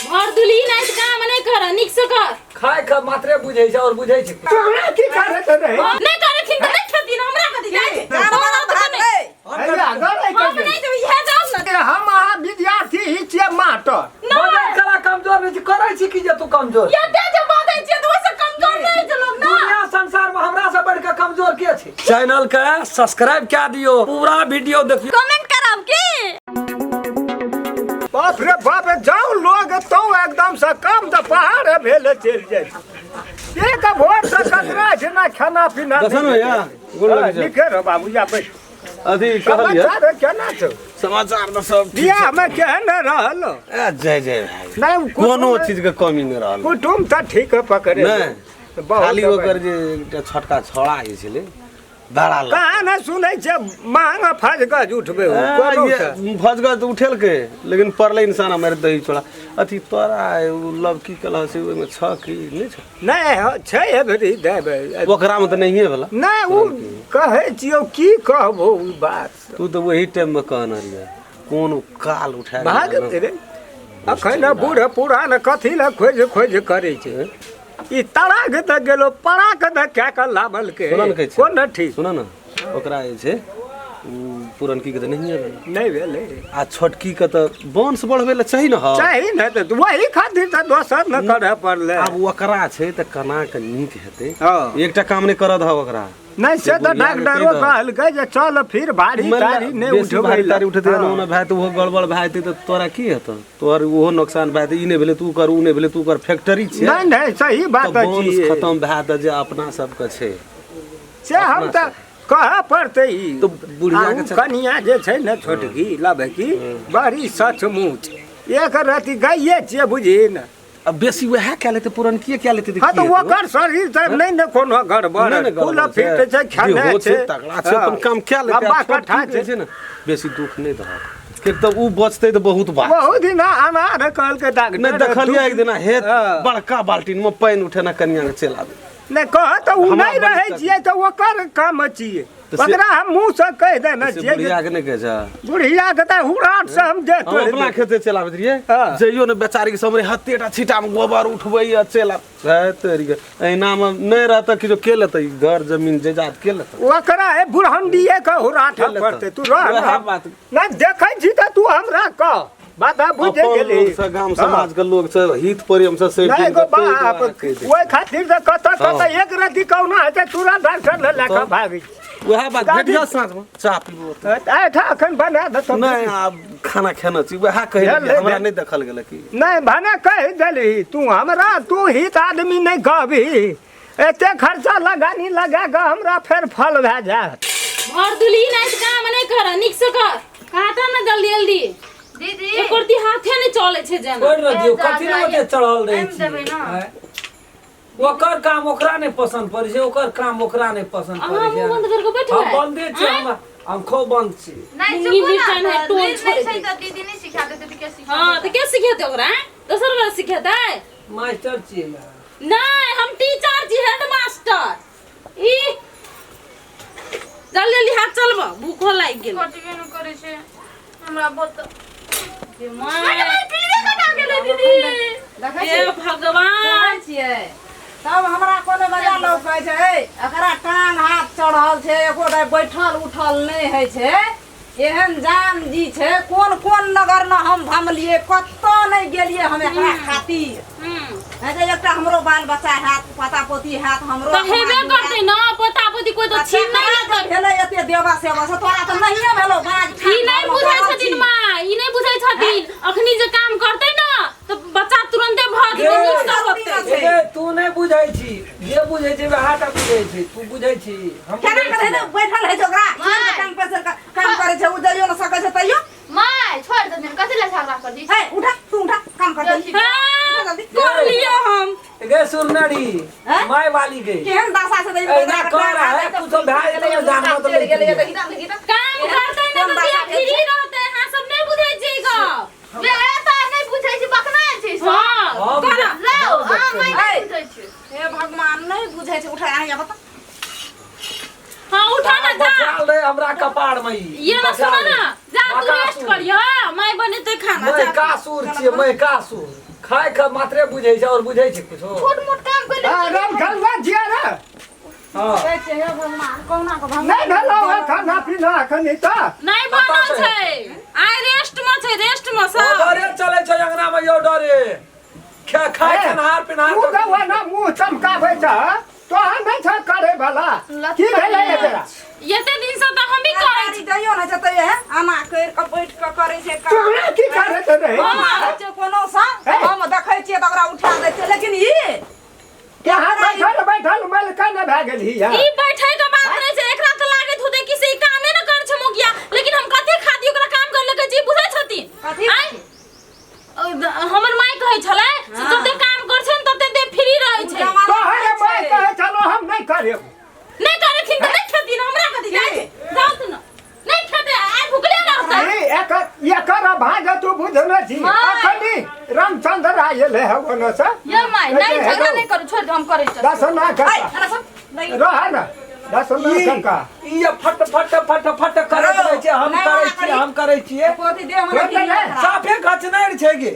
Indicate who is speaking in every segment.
Speaker 1: घर दुली नहीं काम नहीं कर निक से कर
Speaker 2: खाए ख मात्रे बुझै छै और बुझै छै
Speaker 3: तोरा की करत रहे
Speaker 1: नहीं करे खिन नहीं खेती हमरा कथि जाय हमरा तो नहीं
Speaker 3: अरे अगर
Speaker 1: हम नहीं तो यह जाओ ना
Speaker 3: हम अहाँ विद्यार्थी ही छियै मास्टर
Speaker 2: मदद करा कमजोर नहीं करै छी कि जे तू कमजोर
Speaker 1: ये दे जे बात छै तो से कमजोर नहीं छै लोग ना
Speaker 2: दुनिया संसार में हमरा से बढ़ के कमजोर के छै चैनल के सब्सक्राइब क्या दियो पूरा वीडियो देखियो
Speaker 1: कमेंट कराब की
Speaker 3: बाप रे बाप जाओ लोग तो एकदम से कम तो पहाड़ भेल चल जाए एक भोर से कतरा छै ना खाना पीना
Speaker 4: दसन भैया गोल लगे छै
Speaker 3: लिखे रहो बाबू या बैठ
Speaker 4: अथी कहलिए
Speaker 3: समाचार केना छौ
Speaker 4: समाचार तो सब
Speaker 3: बियाह में केहन रहल
Speaker 4: ए जय जय भाई
Speaker 3: नहीं
Speaker 4: कोनो चीज के कमी नहीं रहल
Speaker 3: कुटुम तो ठीक पकड़े
Speaker 4: नहीं खाली ओकर जे एकटा छोटका छोड़ा आइ छले बड़ा ल
Speaker 3: कहाँ न सुनै छै मांग फजगज उठबे कोनो
Speaker 4: फजगज उठेल के लेकिन परले इंसान हमर दही छोड़ा अथी तोरा लव की कलह से ओइ में छ की नहीं छ
Speaker 3: नहीं छै एबरी देबे
Speaker 4: ओकरा में त नहिए भेला
Speaker 3: नहीं उ कहै छियौ की कहबो उ बात
Speaker 4: तू तो वही टाइम में कहना रिया कोन काल उठा
Speaker 3: भाग रे अखन बूढ़ पुरान कथी ल खोज खोज करै छै ई तड़ाक त गेलो पड़ाक त क्या कर लावल के
Speaker 4: सुनन कहै छै
Speaker 3: कोन ठीक
Speaker 4: सुन न ओकरा जे छै पुरनकी के त नहिए भेला
Speaker 3: नहीं भेलै
Speaker 4: आ छोटकी के त वंश बढ़बे ला चाही न ह
Speaker 3: चाही न त वही खातिर त दोसर न करे पड़ले
Speaker 4: अब ओकरा छै त कना के नीक हेतै
Speaker 3: हां
Speaker 4: एकटा काम नहीं करत ह ओकरा
Speaker 3: नहीं से तो डॉक्टरो कहलकै जे चल फिर भारी तारी नहीं उठबै
Speaker 4: तारी उठते न भाई तो वो गड़बड़ भाई तो तोरा की हेत तोर वो नुकसान भाई ई नहीं भेले तू कर ऊ नहीं भेले तू कर फैक्ट्री छै
Speaker 3: नहीं नहीं सही बात
Speaker 4: वंश
Speaker 3: अछि
Speaker 4: खत्म भए त जे अपना सब के छै
Speaker 3: से हम त कह पड़ते ही
Speaker 4: तो बुढ़िया के
Speaker 3: कनिया जे छै न छोटकी लबकी बड़ी सचमुच एक रति गाइए छियै बुझी न
Speaker 4: अब बेसी वह क्या लेते पुरनकी क्या लेते
Speaker 3: हाँ तो ओकर शरीर से नहीं न कोनो गड़बड़ फूल फिट छै खाने छै
Speaker 4: तगड़ा छै अपन काम क्या लेते
Speaker 3: लंबा कट्ठा
Speaker 4: छै न बेसी दुख नहीं दह के त ऊ बचते त बहुत बात
Speaker 3: बहुत दिन अनार कहल के डॉक्टर
Speaker 4: नहीं देखलिए एक दिन हे बड़का बाल्टीन में पानी उठेना कन्या के चला दे
Speaker 3: नहीं कह तो उ नहीं रहे छियै तो ओकर काम छियै ओकरा हम मुंह से कह देना छियै
Speaker 4: बुढ़िया के नहीं कहे जा
Speaker 3: बुढ़िया के त हुराट से हम दे
Speaker 4: हम अपना खेते चलाबे रहिए
Speaker 3: हाँ।
Speaker 4: जइयो ने बेचारी के समरे हत्तेटा छीटा में गोबर उठबै चला है तेरी के एना में नहीं रहता कि जो के लेते घर जमीन जायदाद के लेते
Speaker 3: ओकरा है बुढ़ंडिये के हुराट पड़ते तू रह
Speaker 4: बात
Speaker 3: ना देखै छी त तू हमरा कह बात बुझे गेली
Speaker 4: से गांव समाज के लोग से हित प्रेम से
Speaker 3: नहीं गो बाप ओइ खातिर से कत एक रति कौना है तुरंत डॉक्टर ले लेके भागी
Speaker 4: वह बात भेटिया साँझ में चाह पीबो
Speaker 3: ऐठा अखन बना दे तो
Speaker 4: नहीं अब खाना खाना छी वह कहे हमरा नहीं देखल गेल की
Speaker 3: नहीं भने कह देली तू हमरा तू हित आदमी नहीं कहबी एते खर्चा लगानी लगा के हमरा फिर फल भए जात
Speaker 1: घर दुली नहीं काम नहीं कर निक से कर काटा ना जल्दी जल्दी दीदी एक करती हाथे नहीं चले छे जना
Speaker 2: छोड़ न दियो कथि न ओते चढ़ल रहै छी ओकर काम ओकरा नहीं पसंद पड़े छै ओकर काम ओकरा नहीं पसंद पड़े छै
Speaker 1: हम बंद करके बैठो
Speaker 2: हम बंदे छी हम खूब बंद छी
Speaker 1: नहीं चुप ना टोल छोड़
Speaker 5: सही तो दीदी नहीं सिखा देते तो क्या सिखा
Speaker 1: हां तो क्या सिखाते ओकरा दोसर बार सिखाते
Speaker 2: मास्टर छी
Speaker 1: नहीं हम टीचर छी हेडमास्टर ई जल्दी जल्दी हाथ चलबो भूख लाग गेल
Speaker 5: कटिए न करे छे हमरा बहुत
Speaker 1: हे माय पीले कटा गेले दीदी हे भगवान
Speaker 6: छियै तब हमरा कोनो बजा लौकै छै एकरा कान हाथ चढ़ल छै एको बैठल उठल नहीं है छै एहन जान जी छै कोन कोन नगर न हम भमलिए कत्तो नहीं गेलिए हम एकरा खातिर है जे एकटा हमरो बाल बच्चा हाथ पता पोती हाथ हमरो
Speaker 1: तो हेबे करते न पता पोती कोई तो छीन नहीं लेते
Speaker 6: भेले एते देवा सेवा से तोरा त नहिए भेलो बाज
Speaker 1: ई नहीं बुझाई छथिन मां ई नहीं बुझाई छथिन अखनी जे काम करते न तो बच्चा तुरंते भाग
Speaker 2: ए तू नहीं बुझाई छी जे बुझै छै वह हाटा बुझै छै तू बुझै छी हम
Speaker 6: केना करे न बैठल है जोगरा काम पे से काम करे छै उ जइयो न सकै छै तइयो
Speaker 5: माय छोड़ दे कथि ले झगड़ा कर दी
Speaker 6: है उठा तू उठा काम कर दे
Speaker 1: कर लियो हम
Speaker 2: गे सुरनड़ी माय वाली गे
Speaker 6: केहन दासा से दई
Speaker 2: ना कर है कुछ भाई तो जान मत ले
Speaker 1: काम करते न तो बिया फ्री रहते हां सब नहीं बुझाई छै ग
Speaker 5: बे ऐसा नहीं पूछै छी बकना छै
Speaker 1: हां
Speaker 5: कर लाओ हां मैं नहीं पूछै छी
Speaker 6: हे भगवान नहीं बुझै छै उठा यहाँ बता
Speaker 1: हां उठा ना जा
Speaker 2: चल रे हमरा कपाड़ में
Speaker 1: ये ना सुनो ना जा तू रेस्ट करियो मैं बने ते खाना
Speaker 2: मैं कासूर छी मैं कासूर खाए खा मात्रे बुझै छै और बुझै छै कुछो
Speaker 5: छोट मोट काम कर ले
Speaker 3: राम गलवा जिया रे
Speaker 2: हां
Speaker 6: कहै छै हे भगवान कहुना के भगवान
Speaker 3: नहीं भेलो है खाना पीना अखनी त
Speaker 1: नहीं बनल छै आइ रेस्ट में छै रेस्ट में सब
Speaker 2: डरे चलै छै अंगना में यो डरे खाए खानहार पिनहार
Speaker 3: तू गवा ना मुंह चमकाबै छ तो हम नहीं छ करे वाला की भेलै एकरा
Speaker 1: एते दिन से त हम भी करै छी
Speaker 6: दैयो ना जतै है आना कर के बैठ के करे छै
Speaker 3: तू की करत रहे
Speaker 6: छै कोनो सा हम देखै छियै त ओकरा उठा दै छै लेकिन ई
Speaker 3: कहाँ बैठल बैठल मल कने भए गेल ही
Speaker 1: ई बैठै के बात नै छै एकरा त लागत होते कि से कामे न कर छै मुखिया लेकिन हम कते खाती ओकरा काम कर लगे छी बुझै छथिन
Speaker 6: कथी
Speaker 1: हमर माय कहै छलै जते काम कर छै तते दे फ्री रहै छै
Speaker 3: तो है भाई कहे चलो हम नहीं करे
Speaker 1: नहीं करथिन त नहीं खेथिन हमरा कथि जाय जाउ त न नहीं खेते आइ भुखले रहतै
Speaker 3: नहीं एकर भाग तू बुझना छी अखनी रामचंद्र आयल है ओनो से
Speaker 1: ये माय नहीं झगड़ा नहीं करू छोड़ हम करै छी
Speaker 3: दसना का
Speaker 6: खाना सब नहीं
Speaker 3: रह ना दसना का
Speaker 2: ई फट फट फट फट करत रहै छै हम करै छियै
Speaker 6: पोती दे हमरा
Speaker 2: साफे गचनाइर छै गे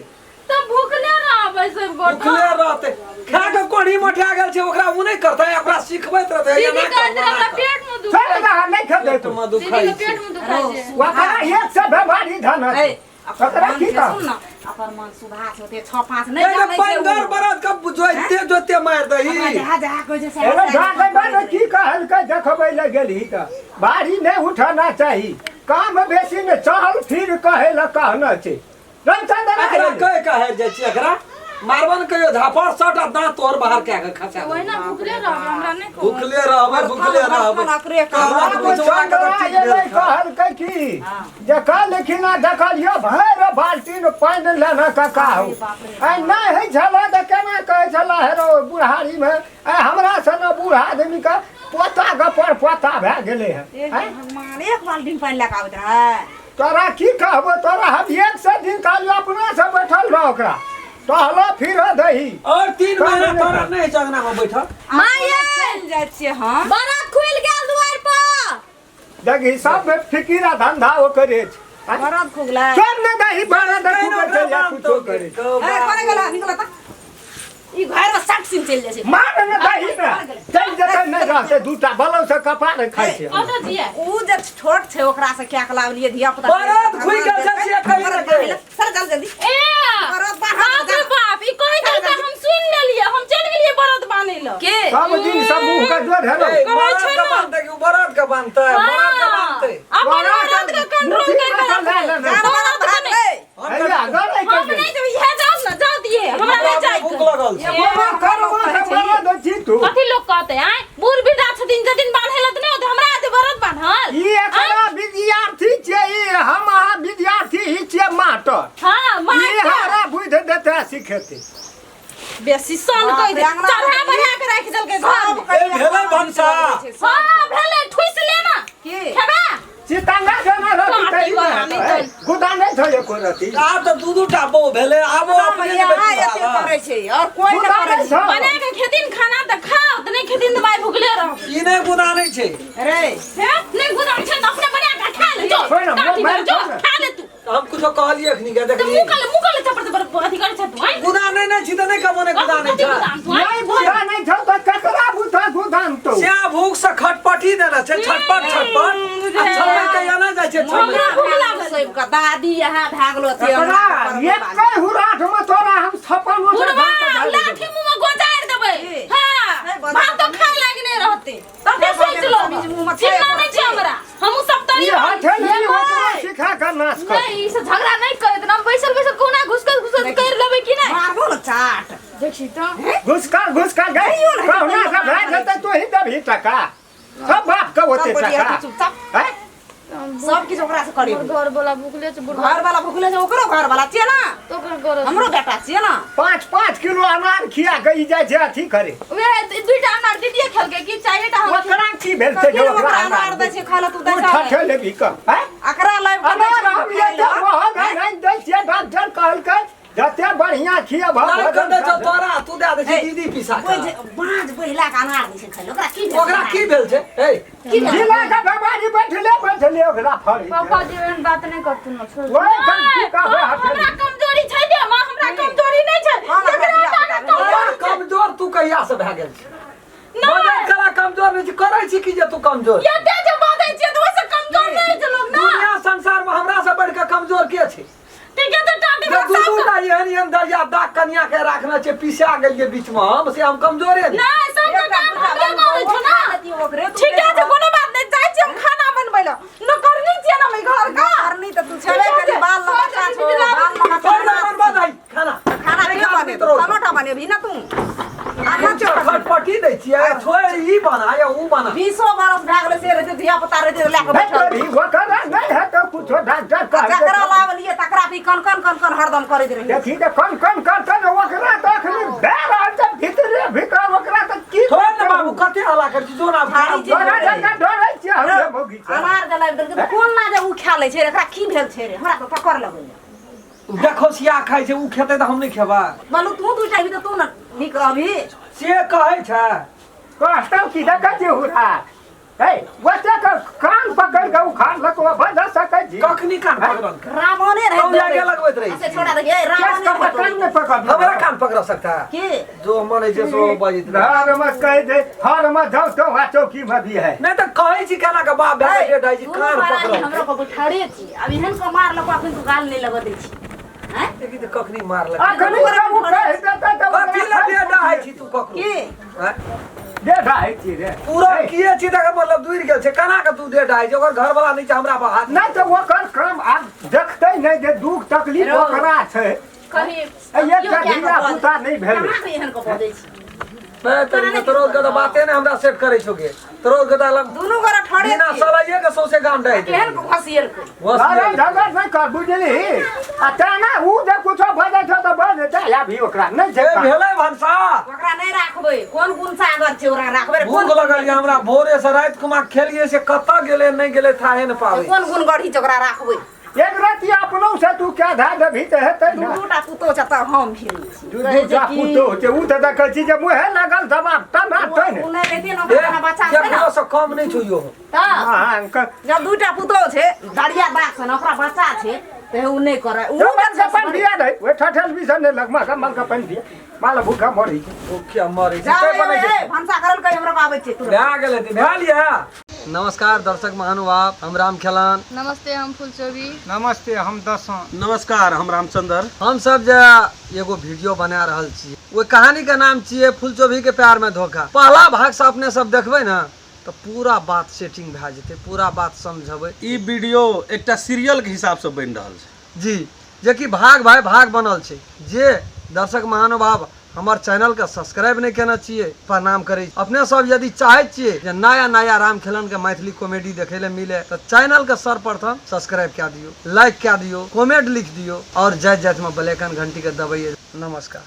Speaker 1: त भुखले रहबै से
Speaker 2: भुखले रहतै खा के कोढ़ी मठा गेल छै ओकरा उ नहीं करतै ओकरा सिखबैत रहतै
Speaker 1: दीदी कहै छै हमरा पेट में दुख
Speaker 3: चल रहा नहीं खदे
Speaker 2: तो
Speaker 3: तू
Speaker 2: म
Speaker 1: दीदी
Speaker 2: दुखाई
Speaker 1: के पेट में दुखाई छै
Speaker 3: वकरा एक से बीमारी धन है ओकरा की कर
Speaker 6: सुन ना अपन मन सुभाष होते 6-5 नहीं
Speaker 2: ए
Speaker 6: जाने
Speaker 2: पंगर बरद के जोते मार दही
Speaker 6: जा जा कोई जैसे
Speaker 3: एगो जाके बन की कहल के देखबै ले गेली त बारी नहीं उठाना चाहिए काम बेसी ने चल फिर कहे ला कहना छै रामचंद्र
Speaker 2: एकरा
Speaker 3: आयल
Speaker 2: कहे कहै जाइ छै एकरा मारबन कहियो झापड़ सट आ दांत तोर बाहर के के खसा
Speaker 1: ओइ ना भुखले रहबै हमरा नहीं कहू
Speaker 2: भुखले रहबै
Speaker 6: नौकरी
Speaker 2: कहला के बुझवा के तो ठीक भेल खा।
Speaker 3: कहल के की देखा लेकिन देखलियो भैर बाल्टीन पानी लेना का हो आ नहीं है छला त केना कहे छला हेरो बुढ़ारी में आ हमरा सन बूढ़ा आदमी का पोता के पर पोता भए गेले है
Speaker 6: भगवान एक बाल्टी पानी लेके आबैत रहे
Speaker 3: तोरा की कहबो तोरा हम एक से दिन काल अपना से बैठल रह ओकरा टहलो फिर दही
Speaker 2: और 3 महीना तोरा नहीं जगना में बैठल
Speaker 6: माये चल जाय छियै हम
Speaker 1: बड़ा खुल गेल दुआर पर
Speaker 3: देखी सब फिकिरा धंधा ओ करे छै
Speaker 6: बरद खुगला
Speaker 3: सब ने दही बड़ा देखू के चल जा कुछो करे
Speaker 6: ए कोने गेला निकल त ई घर में साट सिन चल जाय छै
Speaker 3: मार ने दही में चल जते नहीं रहते दूटा बलौ से कपार खाइ छै
Speaker 1: ओतो जिया
Speaker 6: ऊ जे छोट छै ओकरा से क्या लावलिए धिया पुता
Speaker 2: बरद खुइ गेल छै से कहि रखे
Speaker 6: सर चल जल्दी
Speaker 1: ए
Speaker 6: बरद
Speaker 1: बाप रे बाप ई कहै छै त हम सुन लेलिए हम चल गेलिए बरद बानै ल
Speaker 6: के
Speaker 3: सब दिन सब मुंह का जोर है रो
Speaker 2: बरद के बांधते कि बरद के बांधते बरद के बांधते
Speaker 1: अपन बरद के कंट्रोल कर
Speaker 6: बरद भाग ले
Speaker 3: अरे अगर नहीं
Speaker 1: हम
Speaker 3: कर
Speaker 1: नहीं तो यह जाओ ना जाओ दिए हमरा नहीं जाए
Speaker 2: भूख लगल छै
Speaker 3: वो करबो से बड़ा दो जीतू
Speaker 1: कथी लोग कहते हैं बूढ़ बिदा छथिन जदिन बांधे लत नहीं होते हमरा आते बरद बांधल
Speaker 3: ई एकरा विद्यार्थी छै ई हम अहाँ विद्यार्थी ही छियै मास्टर
Speaker 1: हां
Speaker 3: ई
Speaker 1: मार
Speaker 3: हमरा बुझ देते सिखेते
Speaker 6: बेसी
Speaker 1: सन कह दे चढ़ा बढ़ा के राख दल के घर में
Speaker 2: ए भेलै भंसा
Speaker 1: हां भेले ठुस लेना
Speaker 6: के
Speaker 1: खेबा
Speaker 3: चितंगा जना रहती है गुदा नहीं थो एको रती
Speaker 2: आब त दू-दूटा बो भेलै आबो अपने
Speaker 6: यहाँ एते करे छै और कोई न करे छै
Speaker 1: बना के खेतिन खाना त खाओ त नहीं खेतिन त भाई भुखले रहो
Speaker 2: ई नहीं गुना नहीं छै
Speaker 6: अरे
Speaker 1: है नहीं गुदाम छै त अपने बना के खा ले जो
Speaker 3: छोड़ ना,
Speaker 1: काटी
Speaker 3: मैं-
Speaker 1: जो
Speaker 3: मैं-
Speaker 1: खा ले तू
Speaker 2: हम कुछो कहलिए अखनी के
Speaker 1: त
Speaker 2: देखलिए
Speaker 1: मुकल चपर पर अथी करे छ तू हैं
Speaker 2: गुना नहीं छी त नहीं कबो नहीं गुना नहीं छै
Speaker 3: नहीं गुदा नहीं छौ तो ककरा बुता गुदान तो
Speaker 2: स्या भूख से खटपटी देना छै छटपट छटपट आ छटपट के जाना जाइ छै
Speaker 1: हमरा भूख लागल
Speaker 6: सब का दादी यहाँ भागलो थे
Speaker 3: ककरा एक कई हुराठ में तोरा हम छप्पन में
Speaker 1: बुढ़वा लाठी मुंह में गोजार देबै हां भात तो खा लागने रहते तब ते सोच लो चिन्ना नहीं छै हमरा हमहु सब तरी
Speaker 3: ये हथेली ओकरा सिखा कर नाश कर
Speaker 1: नहीं से झगड़ा नहीं करे त हम बैसल बैसल कोना घुसकर कर लेबै कि नहीं
Speaker 6: मारबो न चाट
Speaker 1: देखी तो
Speaker 3: घुसका गई कहना का भाई जते तो ही दभी टका सब बाप का होते टका
Speaker 6: चुपचाप
Speaker 3: हैं
Speaker 6: सब किछ ओकरा से करी
Speaker 1: घर वाला भूखले छै बुढ़वा
Speaker 6: घर वाला भूखले छै ओकरो घर वाला छियै ना
Speaker 1: तो कर
Speaker 6: हमरो बेटा छियै ना
Speaker 3: 5-5 किलो अनार खिया गई जाय जे अथी करे
Speaker 1: वे दुईटा अनार दीदी खेल के कि चाहिए ता हम
Speaker 3: ओकरा की भेल छै जो ओकरा
Speaker 6: अनार दै छै खाला तू दै
Speaker 3: तू ठठे लेबी का हैं
Speaker 6: अकरा लाइव
Speaker 3: अनार हम ये तो महंगा नहीं दै छियै डॉक्टर कहल के जते बढ़िया खिया
Speaker 2: लाल कर दे छौ
Speaker 3: भगवान
Speaker 2: तोरा तू दे दे छै दीदी पिसा
Speaker 6: कोई
Speaker 2: के
Speaker 6: बाज बहिला का अनार दै छै खाला ओकरा की
Speaker 2: ओकरा की भेल छै ए
Speaker 3: जिला का बाबाजी बैठले ओकरा फड़ी
Speaker 1: पापा जी एहन बात नहीं करतु न छोड़
Speaker 3: ओए कंठी का बे
Speaker 1: हमरा
Speaker 3: हथेली
Speaker 1: कमजोरी छै दे मां हमरा कमजोरी नहीं छै
Speaker 2: कहिया से भए गेल छै मदद करा कमजोर नहीं करे छी कि जे तू कमजोर
Speaker 1: ये दे जे बात है जे वैसे कमजोर नहीं छै लोग ना
Speaker 2: दुनिया संसार में हमरा से बढ़ के कमजोर के छै
Speaker 1: ठीक है तो टाके
Speaker 2: जे दूटा एहन दरिया दाग कन्या के राखना छै पिसा गेलिए बीच में हम से हम कमजोरे नहीं
Speaker 1: नहीं सब के काम हमरे करे छै ना ठीक है तो कोनो बात नहीं जाय छी हम खाना बनबै ल न करनी छै ना मैं घर का
Speaker 6: करनी तो तू छबे करी बाल लगा छो बाल लगा
Speaker 2: बधाई खाना
Speaker 6: खाना के बने टमाटर बने भी ना तू आना
Speaker 2: खटपटी दै छियै छोड़ ई बना या ऊ बना
Speaker 6: 20 बरस भए गेलै से रहते धिया पुता रहते लेके बैठल
Speaker 3: भी वकरा नहीं है तो कुछ डॉक्टर कह
Speaker 6: जकरा लावलिए तकरा भी कन हरदम करैत रही
Speaker 3: देखी तो कन वकरा तो अखनी बैर त भीतर वकरा त की
Speaker 2: छोड़ न बाबू कते हल्ला कर छी जोना
Speaker 3: डोरा जगह डोरै छी हमरे मोगी से
Speaker 6: अनार जलाई देलकै कोन ना जे उ खा लै छै एकरा की भेल छै रे हमरा तो पकड़ लगै
Speaker 2: देखो सिया खाइ छै ऊ खेतै त हम नहीं खेबा
Speaker 6: बोलू तू दुइटा भी तो तू न निक रहबी
Speaker 2: से कहै छै
Speaker 3: कहतौ की देखै छी हुरा हे वसे का कान पकड़ के उखाड़ लको बज सकै छी
Speaker 2: कखनी कान पकड़ल
Speaker 6: रावणे रहे
Speaker 2: हम जाके लगबैत रही
Speaker 6: ऐसे छोड़ा दे ए रावणे
Speaker 3: कान में पकड़
Speaker 2: हमरा कान पकड़ सकता
Speaker 6: के
Speaker 2: जो मने छै सो बजित
Speaker 3: घर में कह दे हर में जाओ तो वा चौकी में भी है
Speaker 2: नहीं त कहै छी केना के बाप भए के डाइ छी कान पकड़
Speaker 6: हमरा को बैठाड़े छी अब एहन को मार लको अपन तू गाल नहीं लगो दै छी हैं
Speaker 2: देखि त कखनी मार लग
Speaker 3: अखनी उ कह देता तो
Speaker 2: कथी ला बेटा है छी तू ककरो
Speaker 6: के
Speaker 2: हैं
Speaker 3: दे ढाई छी रे
Speaker 2: पूरा किए छी त मतलब दूर गेल छै केना के तू दे डाइ छै ओकर घर वाला नहीं छै हमरा पर हाथ
Speaker 3: नहीं तो ओकर काम आब देखते नहीं जे दुख तकलीफ ओकरा छै
Speaker 6: कहीं
Speaker 3: ये कहिया पुता नहीं भेल
Speaker 6: कहां के एहन को बदै छी
Speaker 2: मैं तरी तरोज के बाते ने हमरा सेट करे छोगे तरोज के अलग
Speaker 6: दुनु गोरा ठड़े
Speaker 2: बिना सलाइए के सौसे गाम डाइ दे
Speaker 6: केहन को फसियल को
Speaker 3: अरे झगड़ नहीं कर बुझली आ ताना उ जे कुछो भजे छ त बज दे या भी ओकरा नहीं छै
Speaker 2: ए भेलै भनसा
Speaker 6: ओकरा नहीं राखबै कोन गुण सागर छै ओकरा राखबै
Speaker 2: भूख लगल या हमरा भोरे से रात कुमा खेलिए से कत्ता गेले नहीं गेले थाहे न पावे
Speaker 6: कोन गुण गढ़ी छै ओकरा राखबै
Speaker 3: एक राति अपनो से तू क्या धा देभी त हेतै ना
Speaker 6: दुटा पुतो छ त हम फिर
Speaker 3: दूटा पुतो छै उ त देखै छी जे मुहे लगल जवाब टमाटो ने
Speaker 6: उ नहीं लेते न ओकरा बच्चा
Speaker 2: ये
Speaker 6: छै ना
Speaker 2: से कम नहीं छुइयो
Speaker 6: त
Speaker 3: हां
Speaker 6: जब दुटा पुतो छै दरिया दाग छ न ओकरा बच्चा छै ते उ नहीं करे उ
Speaker 3: बच्चा पानी दिया दे वे ठठल भी सने लगमा कमल का पानी दिया माला भूखा मरी
Speaker 2: ओ क्या मरे
Speaker 6: जा
Speaker 2: छै बने छै
Speaker 6: भंसा करल कहि हमरा आबै छै तू
Speaker 2: भए गेलै त भए लिया नमस्कार दर्शक महानुभाव हम राम खेलान
Speaker 5: नमस्ते हम फुलचोरी
Speaker 3: नमस्ते हम दसन
Speaker 4: नमस्कार हम रामचंद्र
Speaker 2: हम सब जे एगो वीडियो बना रहल छी वो कहानी के नाम छियै फुलचोभी के प्यार में धोखा पहला भाग से अपने सब देखबै ना तो पूरा बात सेटिंग भए जेतै पूरा बात समझबै
Speaker 4: ई वीडियो एकटा सीरियल के हिसाब से बनि रहल छै
Speaker 2: जी जे कि भाग भाई भाग बनल छै जे दर्शक महानुभाव हमार चैनल के सब्सक्राइब नहीं केना चाहिए प्रणाम करे अपने सब यदि चाहे छिए जे नया नया राम खेलन के मैथिली कॉमेडी देखे ले मिले तो चैनल के सर्वप्रथम सब्सक्राइब क्या दियो लाइक क्या दियो कमेंट लिख दियो और जय जय में बेलैकन घंटी के दबाइए नमस्कार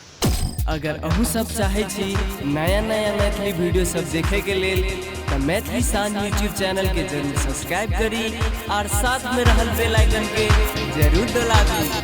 Speaker 7: अगर अहू सब चाहे छी नया नया मैथिली वीडियो सब देखे के लेल तो मैथिली सान यूट्यूब चैनल के जरूर सब्सक्राइब करी और साथ में रहल बेल आइकन के जरूर दबा दी।